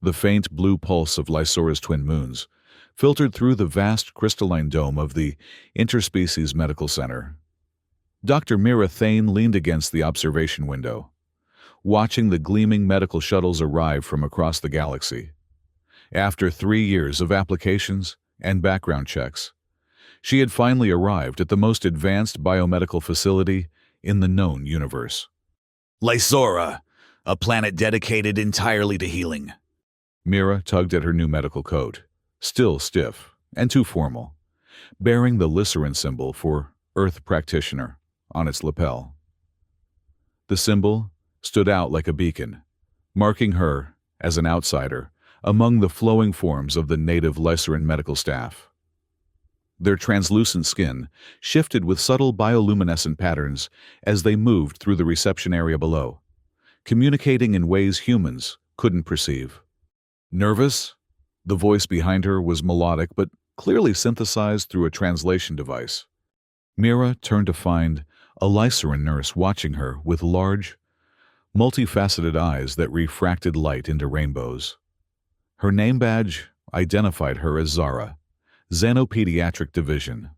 the faint blue pulse of Lysora's twin moons, filtered through the vast crystalline dome of the Interspecies Medical Center. Dr. Mira Thane leaned against the observation window, watching the gleaming medical shuttles arrive from across the galaxy. After 3 years of applications and background checks, she had finally arrived at the most advanced biomedical facility in the known universe. Lysora, a planet dedicated entirely to healing. Mira tugged at her new medical coat, still stiff and too formal, bearing the Lysoran symbol for Earth Practitioner on its lapel. The symbol stood out like a beacon, marking her as an outsider among the flowing forms of the native Lysoran medical staff. Their translucent skin shifted with subtle bioluminescent patterns as they moved through the reception area below, communicating in ways humans couldn't perceive. Nervous? The voice behind her was melodic but clearly synthesized through a translation device. Mira turned to find a Lysoran nurse watching her with large, multifaceted eyes that refracted light into rainbows. Her name badge identified her as Zara, Xenopediatric Division.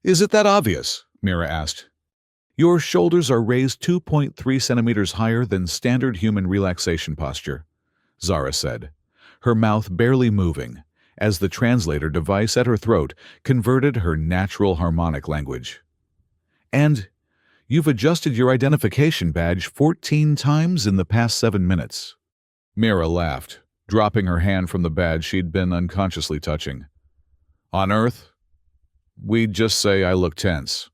"Is it that obvious?" Mira asked. "Your shoulders are raised 2.3 centimeters higher than standard human relaxation posture," Zara said, her mouth barely moving as the translator device at her throat converted her natural harmonic language. "And you've adjusted your identification badge 14 times in the past 7 minutes." Mira laughed, dropping her hand from the badge she'd been unconsciously touching. "On Earth, we'd just say I look tense."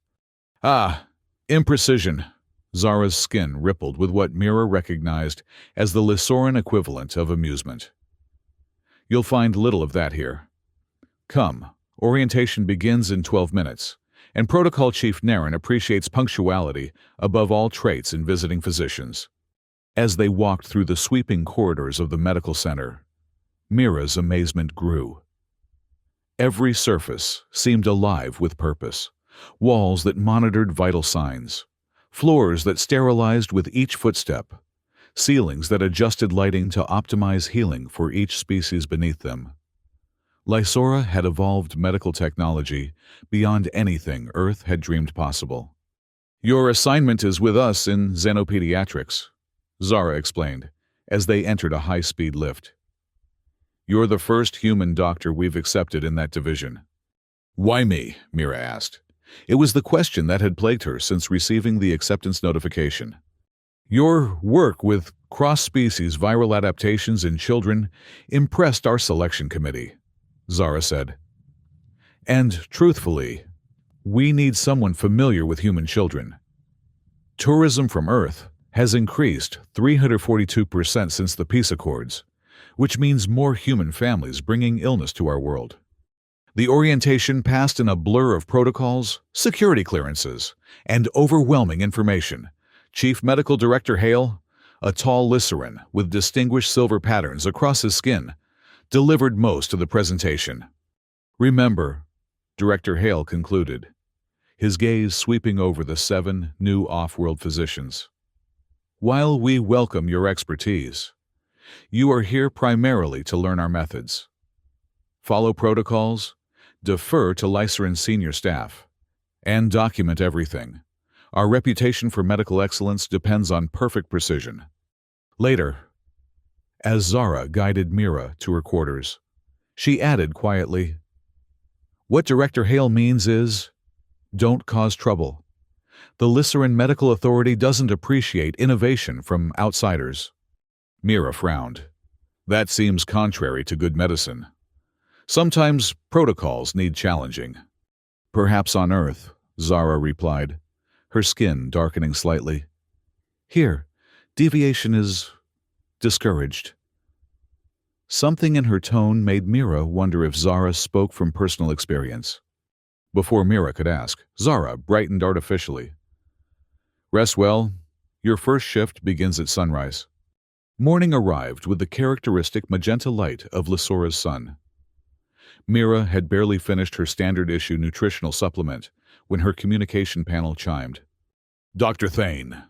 "Ah, imprecision." Zara's skin rippled with what Mira recognized as the Lysoran equivalent of amusement. "You'll find little of that here. Come, orientation begins in 12 minutes, and Protocol Chief Naren appreciates punctuality above all traits in visiting physicians." As they walked through the sweeping corridors of the medical center, Mira's amazement grew. Every surface seemed alive with purpose. Walls that monitored vital signs, floors that sterilized with each footstep, ceilings that adjusted lighting to optimize healing for each species beneath them. Lysora had evolved medical technology beyond anything Earth had dreamed possible. "Your assignment is with us in Xenopediatrics," Zara explained, as they entered a high-speed lift. "You're the first human doctor we've accepted in that division." "Why me?" Mira asked. It was the question that had plagued her since receiving the acceptance notification. "Your work with cross-species viral adaptations in children impressed our selection committee," Zara said. "And, truthfully, we need someone familiar with human children. Tourism from Earth has increased 342% since the peace accords, which means more human families bringing illness to our world. The orientation passed in a blur of protocols, security clearances, and overwhelming information. Chief Medical Director Hale, a tall Lysoran with distinguished silver patterns across his skin, delivered most of the presentation. "Remember," Director Hale concluded, his gaze sweeping over the 7 new off-world physicians. "While we welcome your expertise, you are here primarily to learn our methods. Follow protocols, defer to Lysoran senior staff, and document everything. Our reputation for medical excellence depends on perfect precision." Later, as Zara guided Mira to her quarters, she added quietly, "What Director Hale means is, don't cause trouble. The Lysoran Medical Authority doesn't appreciate innovation from outsiders." Mira frowned. "That seems contrary to good medicine. Sometimes protocols need challenging." "Perhaps on Earth," Zara replied, her skin darkening slightly. "Here, deviation is discouraged." Something in her tone made Mira wonder if Zara spoke from personal experience. Before Mira could ask, Zara brightened artificially. "Rest well. Your first shift begins at sunrise." Morning arrived with the characteristic magenta light of Lysora's sun. Mira had barely finished her standard-issue nutritional supplement when her communication panel chimed. "Dr. Thane."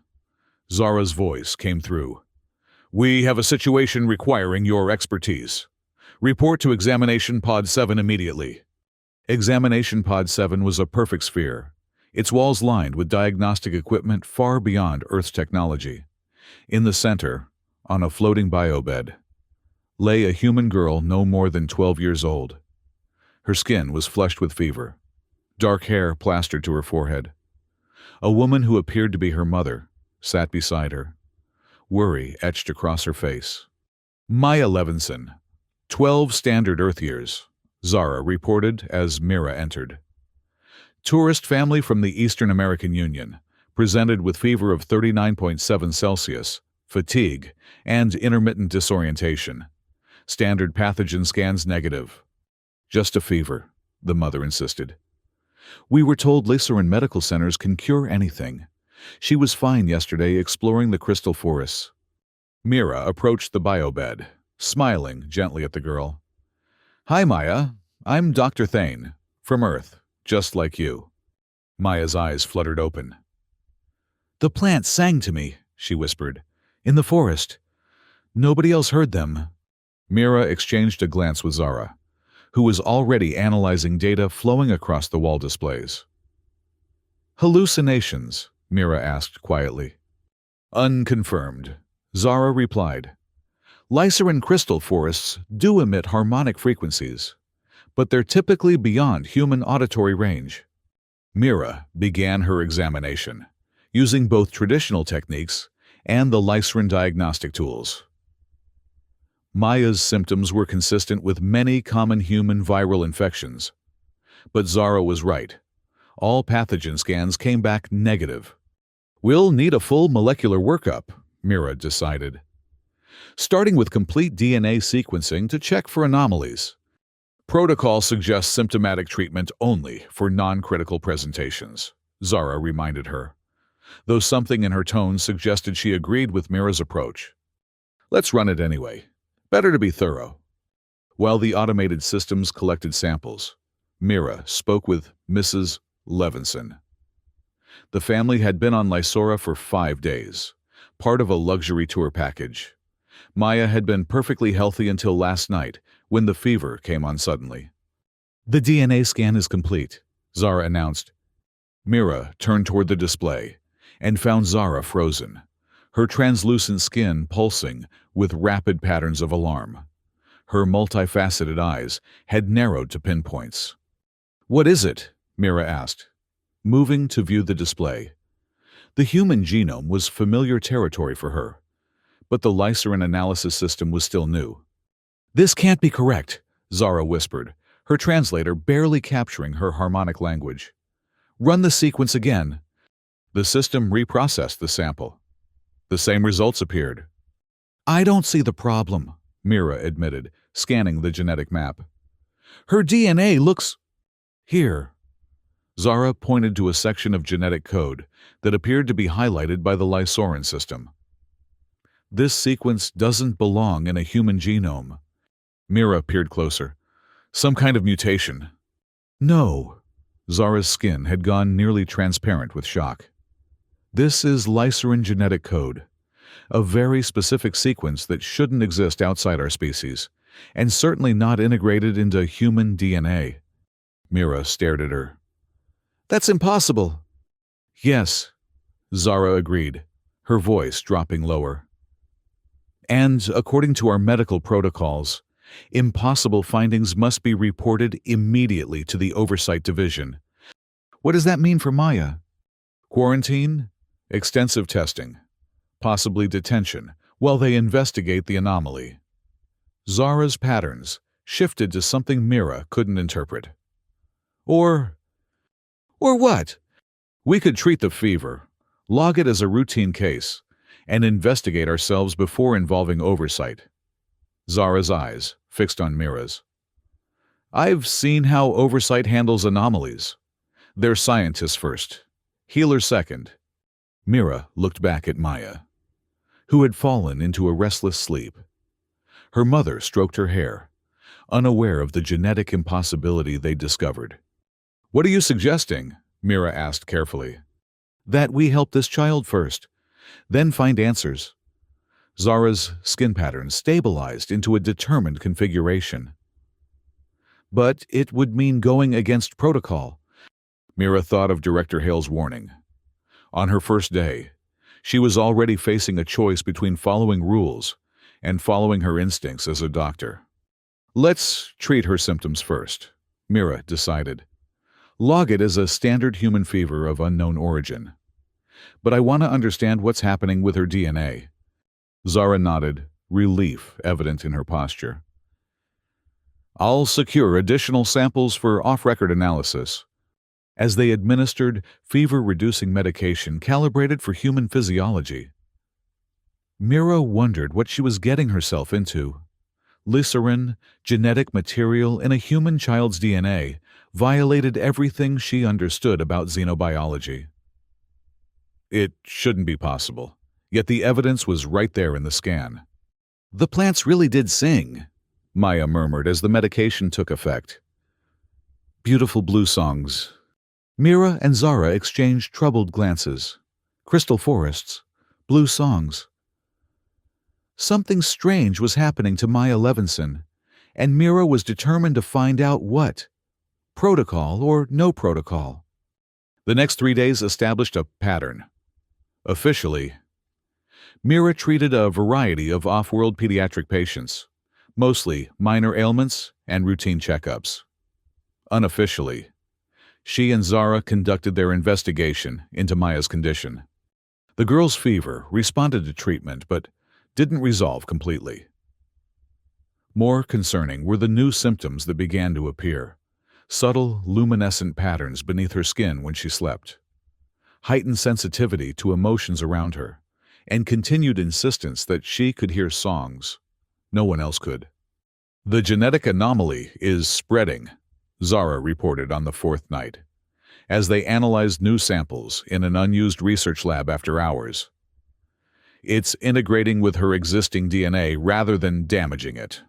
Zara's voice came through. We have a situation requiring your expertise. Report to Examination Pod 7 immediately. Examination Pod 7 was a perfect sphere, its walls lined with diagnostic equipment far beyond Earth's technology. In the center, on a floating biobed, lay a human girl no more than 12 years old. Her skin was flushed with fever, dark hair plastered to her forehead. A woman who appeared to be her mother sat beside her, worry etched across her face. Maya Levinson, 12 standard Earth years, Zara reported as Mira entered. Tourist family from the Eastern American Union, presented with fever of 39.7 Celsius, fatigue, and intermittent disorientation. Standard pathogen scans negative. Just a fever, the mother insisted. We were told Lycerin medical centers can cure anything. She was fine yesterday exploring the crystal forests. Mira approached the biobed, smiling gently at the girl. Hi, Maya. I'm Dr. Thane, from Earth, just like you. Maya's eyes fluttered open. The plants sang to me, she whispered, in the forest. Nobody else heard them. Mira exchanged a glance with Zara, who was already analyzing data flowing across the wall displays. Hallucinations, Mira asked quietly. Unconfirmed, Zara replied. Lycerin crystal forests do emit harmonic frequencies, but they're typically beyond human auditory range. Mira began her examination, using both traditional techniques and the Lycerin diagnostic tools. Maya's symptoms were consistent with many common human viral infections. But Zara was right. All pathogen scans came back negative. We'll need a full molecular workup, Mira decided. Starting with complete DNA sequencing to check for anomalies. Protocol suggests symptomatic treatment only for non-critical presentations, Zara reminded her, though something in her tone suggested she agreed with Mira's approach. Let's run it anyway. Better to be thorough. While the automated systems collected samples, Mira spoke with Mrs. Levinson. The family had been on Lysora for 5 days, part of a luxury tour package. Maya had been perfectly healthy until last night, when the fever came on suddenly. The DNA scan is complete, Zara announced. Mira turned toward the display and found Zara frozen, her translucent skin pulsing with rapid patterns of alarm. Her multifaceted eyes had narrowed to pinpoints. What is it? Mira asked, moving to view the display. The human genome was familiar territory for her, but the Lycerin analysis system was still new. This can't be correct, Zara whispered, her translator barely capturing her harmonic language. Run the sequence again. The system reprocessed the sample. The same results appeared. I don't see the problem, Mira admitted, scanning the genetic map. Her DNA looks... Here. Zara pointed to a section of genetic code that appeared to be highlighted by the Lysorin system. This sequence doesn't belong in a human genome. Mira peered closer. Some kind of mutation. No. Zara's skin had gone nearly transparent with shock. This is Lycerin genetic code, a very specific sequence that shouldn't exist outside our species, and certainly not integrated into human DNA. Mira stared at her. That's impossible. Yes, Zara agreed, her voice dropping lower. And according to our medical protocols, impossible findings must be reported immediately to the Oversight Division. What does that mean for Maya? Quarantine, extensive testing, possibly detention, while they investigate the anomaly. Zara's patterns shifted to something Mira couldn't interpret. Or what? We could treat the fever, log it as a routine case, and investigate ourselves before involving oversight. Zara's eyes fixed on Mira's. I've seen how oversight handles anomalies. They're scientists first, healers second. Mira looked back at Maya, who had fallen into a restless sleep. Her mother stroked her hair, unaware of the genetic impossibility they'd discovered. What are you suggesting? Mira asked carefully. That we help this child first, then find answers. Zara's skin pattern stabilized into a determined configuration. But it would mean going against protocol. Mira thought of Director Hale's warning. On her first day, she was already facing a choice between following rules and following her instincts as a doctor. Let's treat her symptoms first, Mira decided. Log it as a standard human fever of unknown origin. But I want to understand what's happening with her DNA. Zara nodded, relief evident in her posture. I'll secure additional samples for off-record analysis. As they administered fever-reducing medication calibrated for human physiology, Mira wondered what she was getting herself into. Glycerin, genetic material in a human child's DNA, violated everything she understood about xenobiology. It shouldn't be possible, yet the evidence was right there in the scan. The plants really did sing, Maya murmured as the medication took effect. Beautiful blue songs. Mira and Zara exchanged troubled glances. Crystal forests, blue songs. Something strange was happening to Maya Levinson, and Mira was determined to find out what. Protocol or no protocol. The next 3 days established a pattern. Officially, Mira treated a variety of off-world pediatric patients, mostly minor ailments and routine checkups. Unofficially, she and Zara conducted their investigation into Maya's condition. The girl's fever responded to treatment but didn't resolve completely. More concerning were the new symptoms that began to appear, subtle, luminescent patterns beneath her skin when she slept, heightened sensitivity to emotions around her, and continued insistence that she could hear songs no one else could. The genetic anomaly is spreading, Zara reported on the 4th night, as they analyzed new samples in an unused research lab after hours. It's integrating with her existing DNA rather than damaging it.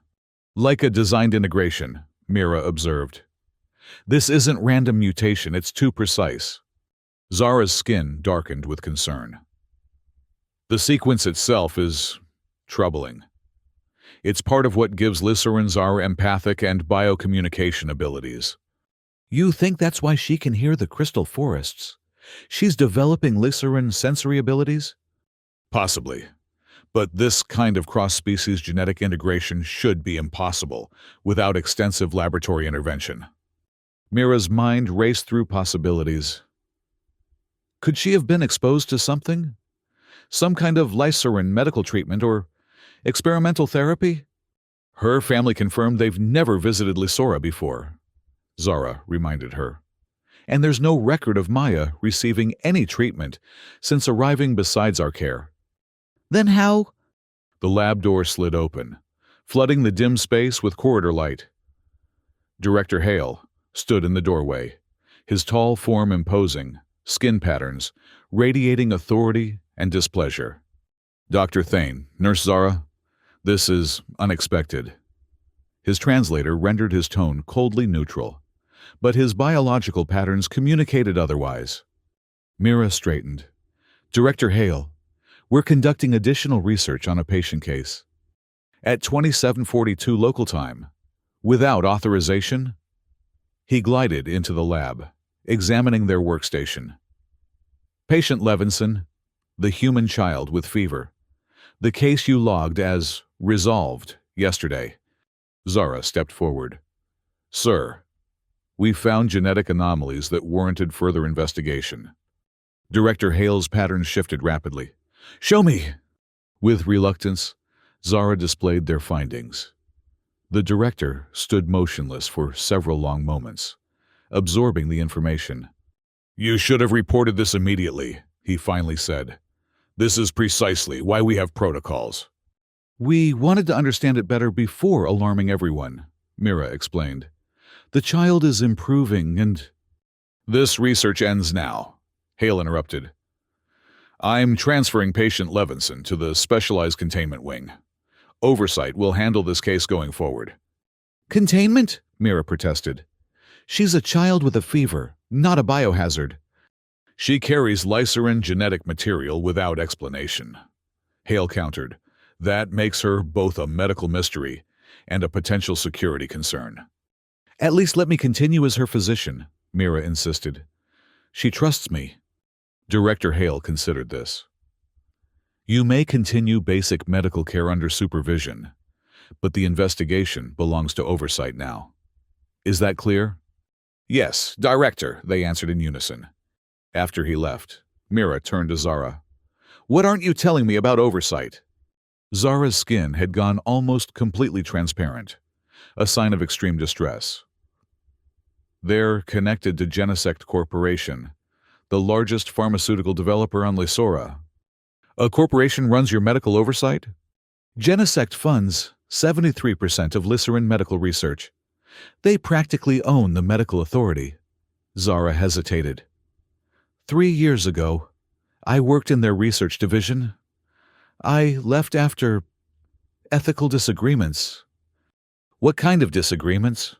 Like a designed integration, Mira observed. This isn't random mutation, it's too precise. Zara's skin darkened with concern. The sequence itself is troubling. It's part of what gives Glycerins our empathic and biocommunication abilities. You think that's why she can hear the crystal forests? She's developing Glycerin sensory abilities? Possibly. But this kind of cross-species genetic integration should be impossible without extensive laboratory intervention. Mira's mind raced through possibilities. Could she have been exposed to something? Some kind of Glycerin medical treatment or experimental therapy? Her family confirmed they've never visited Lysora before, Zara reminded her. And there's no record of Maya receiving any treatment since arriving besides our care. Then how? The lab door slid open, flooding the dim space with corridor light. Director Hale stood in the doorway, his tall form imposing, skin patterns radiating authority and displeasure. Dr. Thane, Nurse Zara, this is unexpected. His translator rendered his tone coldly neutral, but his biological patterns communicated otherwise. Mira straightened. Director Hale, we're conducting additional research on a patient case. At 27:42 local time, without authorization? He glided into the lab, examining their workstation. Patient Levinson, the human child with fever. The case you logged as resolved yesterday. Zara stepped forward. Sir, we found genetic anomalies that warranted further investigation. Director Hale's patterns shifted rapidly. Show me! With reluctance, Zara displayed their findings. The director stood motionless for several long moments, absorbing the information. You should have reported this immediately, he finally said. This is precisely why we have protocols. We wanted to understand it better before alarming everyone, Mira explained. The child is improving and... This research ends now, Hale interrupted. I'm transferring patient Levinson to the specialized containment wing. Oversight will handle this case going forward. Containment? Mira protested. She's a child with a fever, not a biohazard. She carries Glycerin genetic material without explanation, Hale countered. That makes her both a medical mystery and a potential security concern. At least let me continue as her physician, Mira insisted. She trusts me. Director Hale considered this. You may continue basic medical care under supervision, but the investigation belongs to oversight now. Is that clear? Yes, Director, they answered in unison. After he left, Mira turned to Zara. What aren't you telling me about oversight? Zara's skin had gone almost completely transparent, a sign of extreme distress. They're connected to Genesect Corporation, the largest pharmaceutical developer on Lysora. A corporation runs your medical oversight? Genesect funds 73% of Lysoran medical research. They practically own the medical authority. Zara hesitated. 3 years ago, I worked in their research division. I left after ethical disagreements. What kind of disagreements?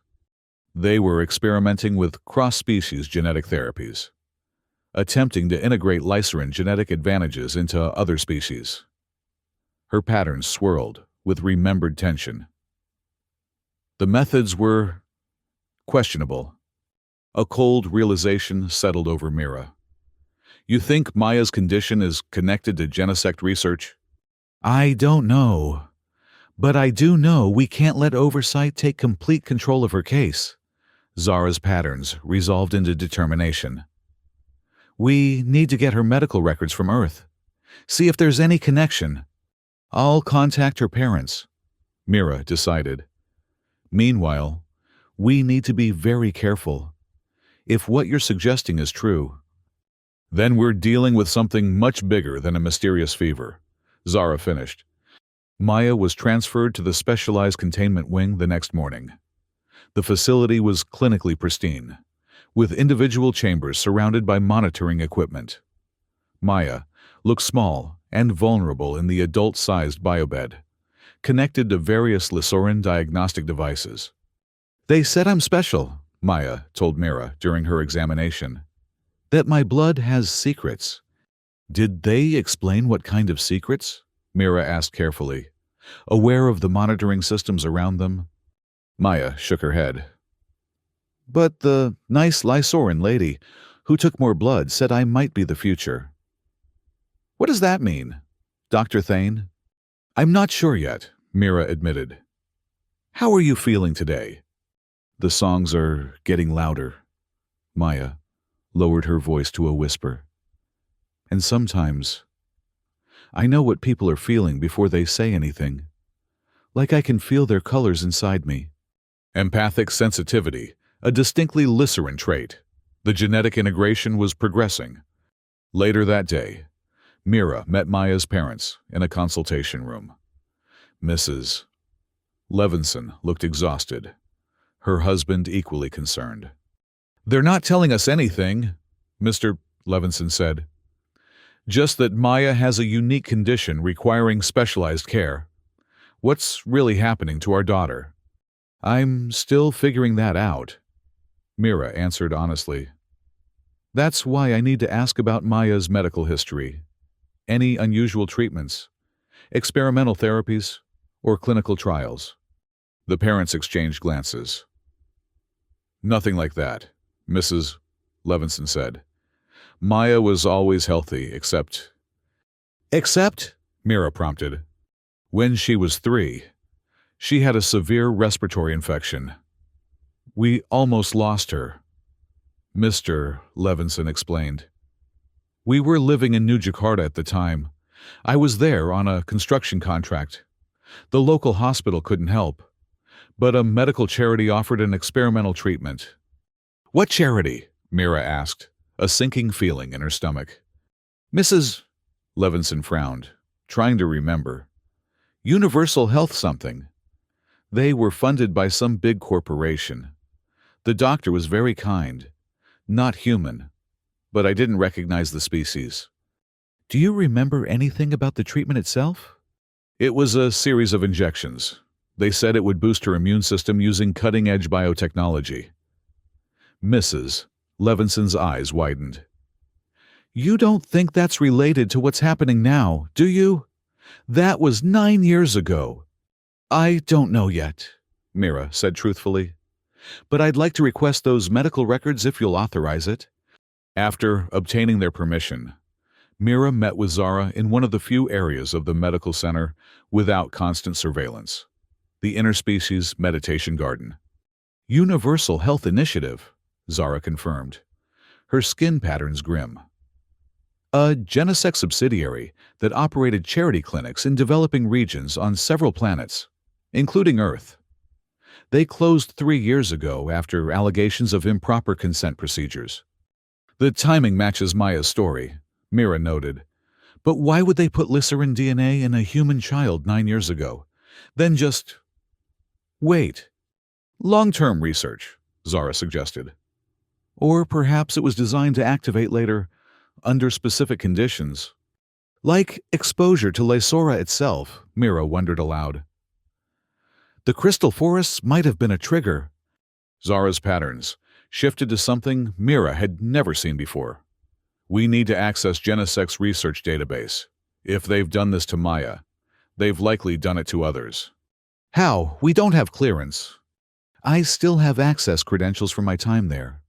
They were experimenting with cross-species genetic therapies, attempting to integrate Lysoran genetic advantages into other species. Her patterns swirled with remembered tension. The methods were questionable. A cold realization settled over Mira. You think Maya's condition is connected to Genesect research? I don't know. But I do know we can't let oversight take complete control of her case. Zara's patterns resolved into determination. We need to get her medical records from Earth. See if there's any connection. I'll contact her parents, Mira decided. Meanwhile, we need to be very careful. If what you're suggesting is true, then we're dealing with something much bigger than a mysterious fever, Zara finished. Maya was transferred to the specialized containment wing the next morning. The facility was clinically pristine, with individual chambers surrounded by monitoring equipment. Maya looked small and vulnerable in the adult-sized biobed, connected to various Lysoran diagnostic devices. They said I'm special, Maya told Mira during her examination. That my blood has secrets. Did they explain what kind of secrets? Mira asked carefully, aware of the monitoring systems around them. Maya shook her head. But the nice Lysoran lady who took more blood said I might be the future. What does that mean, Dr. Thane? I'm not sure yet, Mira admitted. How are you feeling today? The songs are getting louder. Maya lowered her voice to a whisper. And sometimes, I know what people are feeling before they say anything. Like I can feel their colors inside me. Empathic sensitivity, a distinctly Lysoran trait. The genetic integration was progressing. Later that day, Mira met Maya's parents in a consultation room. Mrs. Levinson looked exhausted, her husband equally concerned. They're not telling us anything, Mr. Levinson said. Just that Maya has a unique condition requiring specialized care. What's really happening to our daughter? I'm still figuring that out, Mira answered honestly. That's why I need to ask about Maya's medical history. Any unusual treatments, experimental therapies, or clinical trials? The parents exchanged glances. Nothing like that, Mrs. Levinson said. Maya was always healthy, except... Except? Mira prompted. When she was 3, she had a severe respiratory infection. We almost lost her, Mr. Levinson explained. We were living in New Jakarta at the time. I was there on a construction contract. The local hospital couldn't help, but a medical charity offered an experimental treatment. What charity? Mira asked, a sinking feeling in her stomach. Mrs. Levinson frowned, trying to remember. Universal Health something. They were funded by some big corporation. The doctor was very kind, not human, but I didn't recognize the species. Do you remember anything about the treatment itself? It was a series of injections. They said it would boost her immune system using cutting-edge biotechnology. Mrs. Levinson's eyes widened. You don't think that's related to what's happening now, do you? That was 9 years ago. I don't know yet, Mira said truthfully. But I'd like to request those medical records if you'll authorize it. After obtaining their permission, Mira met with Zara in one of the few areas of the medical center without constant surveillance, the Interspecies Meditation Garden. Universal Health Initiative, Zara confirmed, her skin patterns grim. A Genesec subsidiary that operated charity clinics in developing regions on several planets, including Earth. They closed 3 years ago after allegations of improper consent procedures. The timing matches Maya's story, Mira noted. But why would they put glycerin DNA in a human child 9 years ago? Then just wait. Long-term research, Zara suggested. Or perhaps it was designed to activate later, under specific conditions. Like exposure to Lysora itself, Mira wondered aloud. The crystal forests might have been a trigger. Zara's patterns shifted to something Mira had never seen before. We need to access Genesec's research database. If they've done this to Maya, they've likely done it to others. How? We don't have clearance. I still have access credentials from my time there.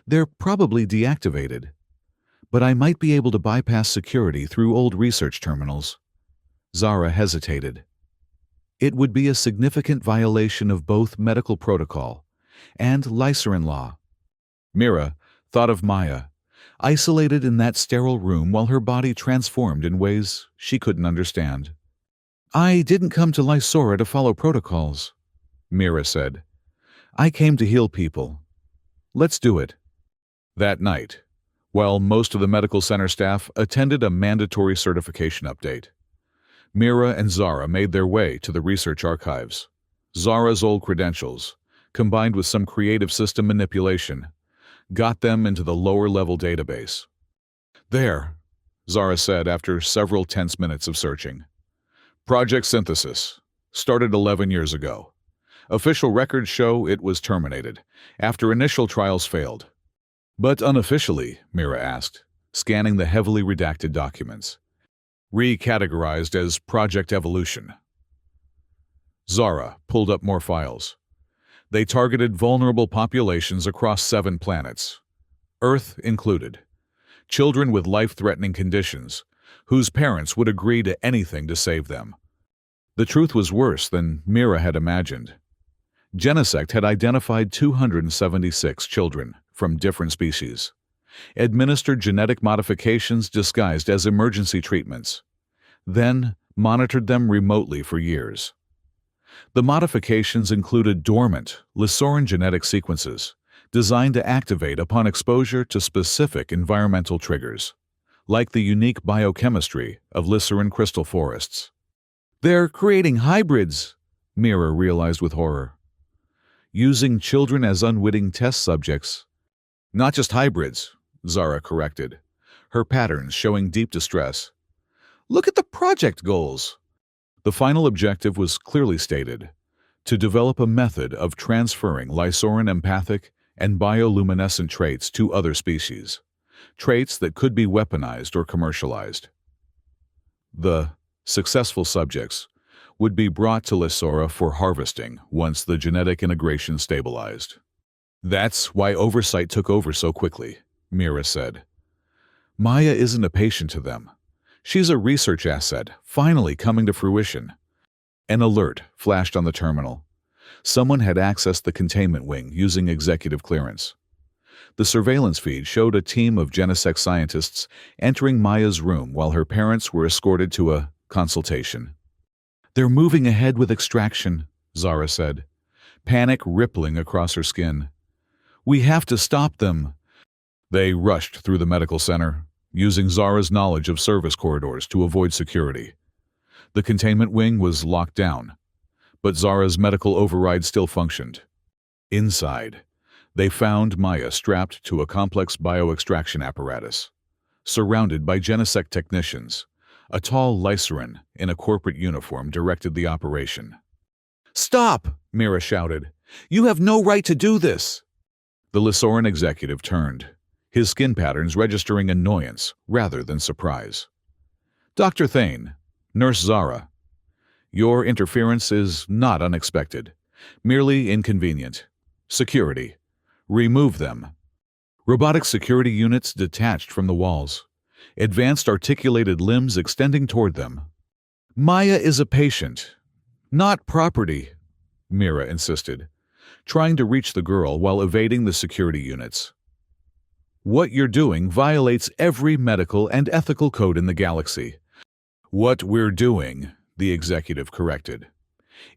They're probably deactivated. But I might be able to bypass security through old research terminals. Zara hesitated. It would be a significant violation of both medical protocol and Lycerin law. Mira thought of Maya, isolated in that sterile room while her body transformed in ways she couldn't understand. I didn't come to Lysora to follow protocols, Mira said. I came to heal people. Let's do it. That night, while most of the medical center staff attended a mandatory certification update, Mira and Zara made their way to the research archives. Zara's old credentials, combined with some creative system manipulation, got them into the lower-level database. There, Zara said after several tense minutes of searching. Project Synthesis started 11 years ago. Official records show it was terminated after initial trials failed. But unofficially, Mira asked, scanning the heavily redacted documents. Recategorized as Project Evolution. Zara pulled up more files. They targeted vulnerable populations across 7 planets, Earth included. Children with life-threatening conditions, whose parents would agree to anything to save them. The truth was worse than Mira had imagined. Genesect had identified 276 children from different species, administered genetic modifications disguised as emergency treatments, then monitored them remotely for years. The modifications included dormant, Lysoran genetic sequences designed to activate upon exposure to specific environmental triggers, like the unique biochemistry of Lysoran crystal forests. They're creating hybrids, Mira realized with horror. Using children as unwitting test subjects. Not just hybrids, Zara corrected, her patterns showing deep distress. Look at the project goals. The final objective was clearly stated, to develop a method of transferring Lysoran empathic and bioluminescent traits to other species, traits that could be weaponized or commercialized. The successful subjects would be brought to Lysora for harvesting once the genetic integration stabilized. That's why oversight took over so quickly, Mira said. Maya isn't a patient to them. She's a research asset, finally coming to fruition. An alert flashed on the terminal. Someone had accessed the containment wing using executive clearance. The surveillance feed showed a team of Genesec scientists entering Maya's room while her parents were escorted to a consultation. They're moving ahead with extraction, Zara said, panic rippling across her skin. We have to stop them. They rushed through the medical center, using Zara's knowledge of service corridors to avoid security. The containment wing was locked down, but Zara's medical override still functioned. Inside, they found Maya strapped to a complex bioextraction apparatus. Surrounded by Genesec technicians, a tall Lyceran in a corporate uniform directed the operation. Stop! Mira shouted. You have no right to do this! The Lysoran executive turned, his skin patterns registering annoyance rather than surprise. Dr. Thane, Nurse Zara, your interference is not unexpected, merely inconvenient. Security. Remove them. Robotic security units detached from the walls, advanced articulated limbs extending toward them. Maya is a patient, not property, Mira insisted, trying to reach the girl while evading the security units. What you're doing violates every medical and ethical code in the galaxy. What we're doing, the executive corrected,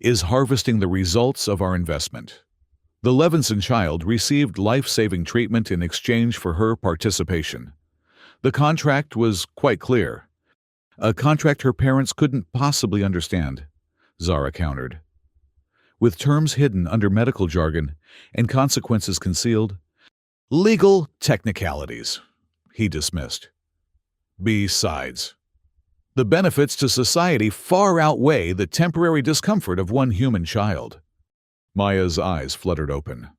is harvesting the results of our investment. The Levinson child received life-saving treatment in exchange for her participation. The contract was quite clear. A contract her parents couldn't possibly understand, Zara countered. With terms hidden under medical jargon and consequences concealed, legal technicalities, he dismissed. Besides, the benefits to society far outweigh the temporary discomfort of one human child. Maya's eyes fluttered open,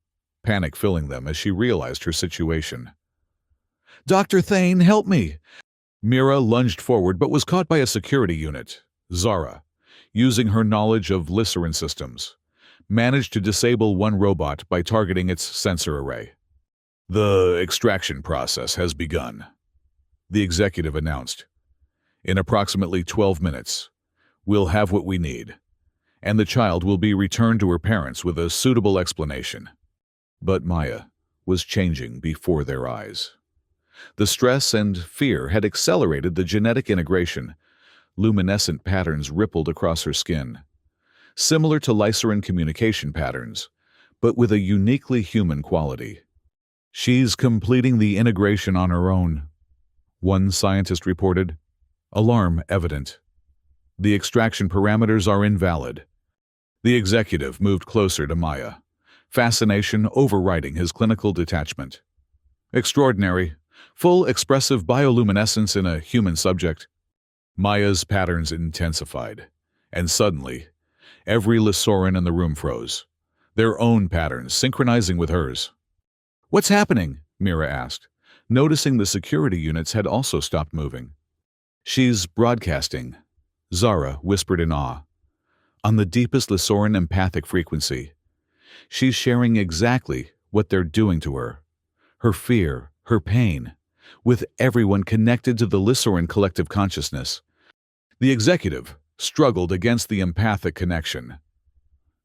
panic filling them as she realized her situation. Dr. Thane, help me! Mira lunged forward but was caught by a security unit. Zara, using her knowledge of Lycerin systems, managed to disable one robot by targeting its sensor array. The extraction process has begun, the executive announced. In approximately 12 minutes, we'll have what we need, and the child will be returned to her parents with a suitable explanation. But Maya was changing before their eyes. The stress and fear had accelerated the genetic integration. Luminescent patterns rippled across her skin, similar to Lycerin communication patterns, but with a uniquely human quality. She's completing the integration on her own, one scientist reported, alarm evident. The extraction parameters are invalid. The executive moved closer to Maya, fascination overriding his clinical detachment. Extraordinary, full expressive bioluminescence in a human subject. Maya's patterns intensified, and suddenly, every Lysoran in the room froze, their own patterns synchronizing with hers. What's happening? Mira asked, noticing the security units had also stopped moving. She's broadcasting, Zara whispered in awe. On the deepest Lysoran empathic frequency. She's sharing exactly what they're doing to her. Her fear, her pain, with everyone connected to the Lysoran collective consciousness. The executive struggled against the empathic connection.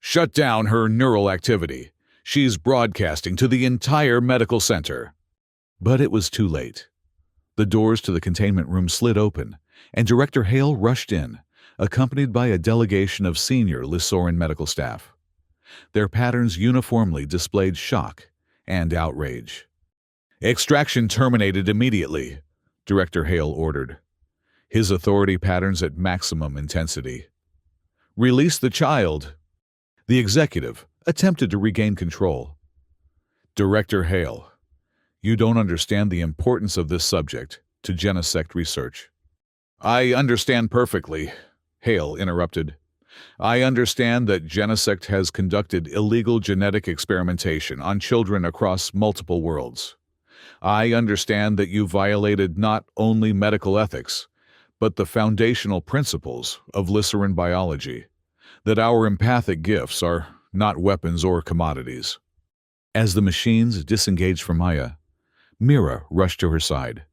Shut down her neural activity. She's broadcasting to the entire medical center. But it was too late. The doors to the containment room slid open, and Director Hale rushed in, accompanied by a delegation of senior Lysoran medical staff. Their patterns uniformly displayed shock and outrage. Extraction terminated immediately, Director Hale ordered, his authority patterns at maximum intensity. Release the child. The executive attempted to regain control. Director Hale, you don't understand the importance of this subject to Genesect research. I understand perfectly, Hale interrupted. I understand that Genesect has conducted illegal genetic experimentation on children across multiple worlds. I understand that you violated not only medical ethics, but the foundational principles of Lycerin biology, that our empathic gifts are not weapons or commodities. As the machines disengaged from Maya, Mira rushed to her side.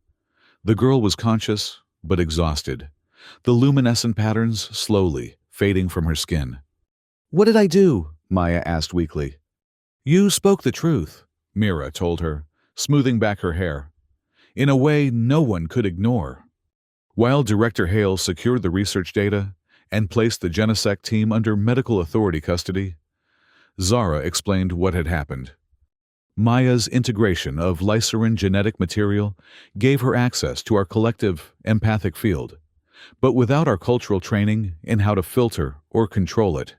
The girl was conscious, but exhausted, the luminescent patterns slowly fading from her skin. What did I do? Maya asked weakly. You spoke the truth, Mira told her, smoothing back her hair, in a way no one could ignore. While Director Hale secured the research data and placed the Genesect team under medical authority custody, Zara explained what had happened. Maya's integration of Lycerin genetic material gave her access to our collective empathic field, but without our cultural training in how to filter or control it.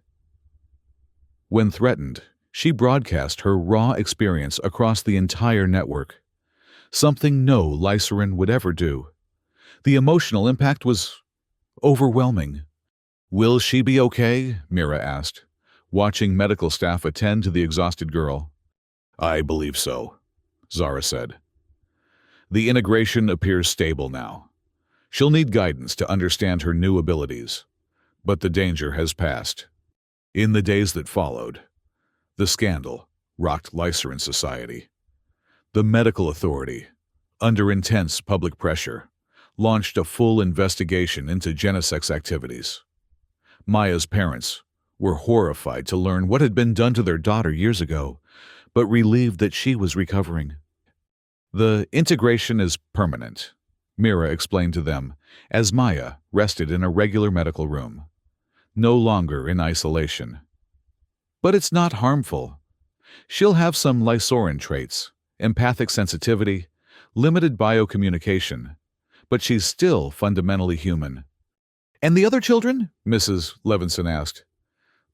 When threatened, she broadcast her raw experience across the entire network, something no Lycerin would ever do. The emotional impact was overwhelming. Will she be okay? Mira asked, watching medical staff attend to the exhausted girl. I believe so, Zara said. The integration appears stable now. She'll need guidance to understand her new abilities, but the danger has passed. In the days that followed, the scandal rocked Lycerin society. The medical authority, under intense public pressure, launched a full investigation into Genesex activities. Maya's parents were horrified to learn what had been done to their daughter years ago, but relieved that she was recovering. The integration is permanent, Mira explained to them as Maya rested in a regular medical room, no longer in isolation. But it's not harmful. She'll have some Lycorin traits, empathic sensitivity, limited biocommunication, but she's still fundamentally human. And the other children? Mrs. Levinson asked.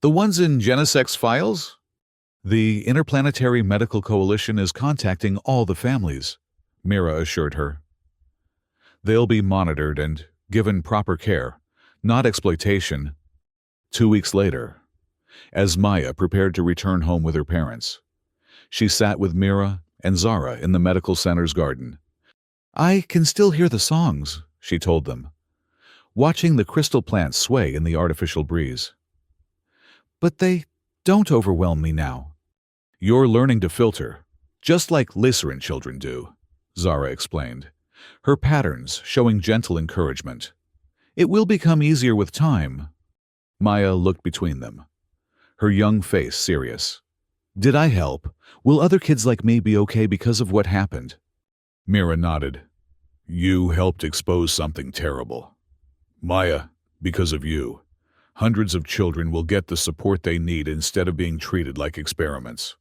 The ones in Genesex files? The Interplanetary Medical Coalition is contacting all the families, Mira assured her. They'll be monitored and given proper care, not exploitation. 2 weeks later, as Maya prepared to return home with her parents, she sat with Mira and Zara in the medical center's garden. I can still hear the songs, she told them, watching the crystal plants sway in the artificial breeze. But they don't overwhelm me now. You're learning to filter, just like Lycerin children do, Zara explained, her patterns showing gentle encouragement. It will become easier with time. Maya looked between them, her young face serious. Did I help? Will other kids like me be okay because of what happened? Mira nodded. You helped expose something terrible. Maya, because of you, hundreds of children will get the support they need instead of being treated like experiments.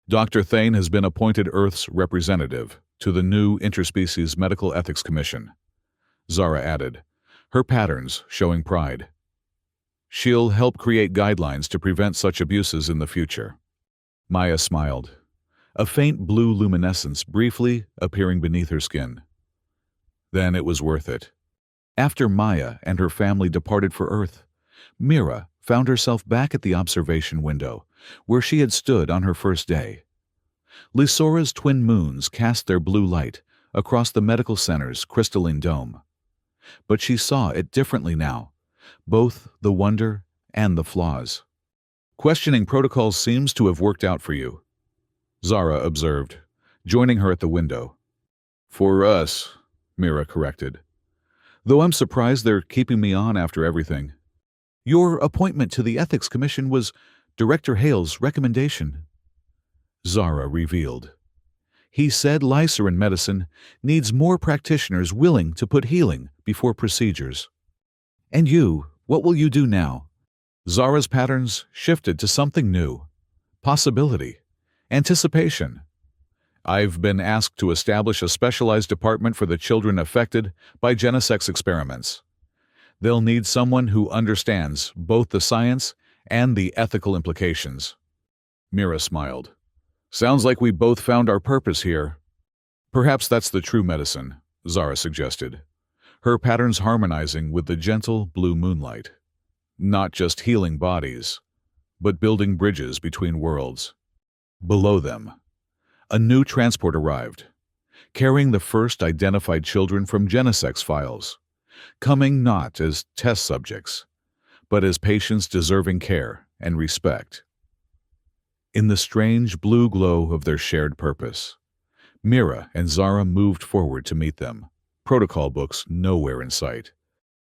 Dr. Thane has been appointed Earth's representative to the new Interspecies Medical Ethics Commission, Zara added, her patterns showing pride. She'll help create guidelines to prevent such abuses in the future. Maya smiled, a faint blue luminescence briefly appearing beneath her skin. Then it was worth it. After Maya and her family departed for Earth, Mira found herself back at the observation window, where she had stood on her first day. Lysora's twin moons cast their blue light across the medical center's crystalline dome. But she saw it differently now, both the wonder and the flaws. Questioning protocols seems to have worked out for you, Zara observed, joining her at the window. For us, Mira corrected. Though I'm surprised they're keeping me on after everything. Your appointment to the Ethics Commission was Director Hale's recommendation, Zara revealed. He said Lycerin medicine needs more practitioners willing to put healing before procedures. And you, what will you do now? Zara's patterns shifted to something new. Possibility. Anticipation. I've been asked to establish a specialized department for the children affected by Genesex experiments. They'll need someone who understands both the science and the ethical implications. Mira smiled. Sounds like we both found our purpose here. Perhaps that's the true medicine, Zara suggested, her patterns harmonizing with the gentle blue moonlight. Not just healing bodies, but building bridges between worlds. Below them, a new transport arrived, carrying the first identified children from Genesex files, coming not as test subjects, but as patients deserving care and respect. In the strange blue glow of their shared purpose, Mira and Zara moved forward to meet them, protocol books nowhere in sight.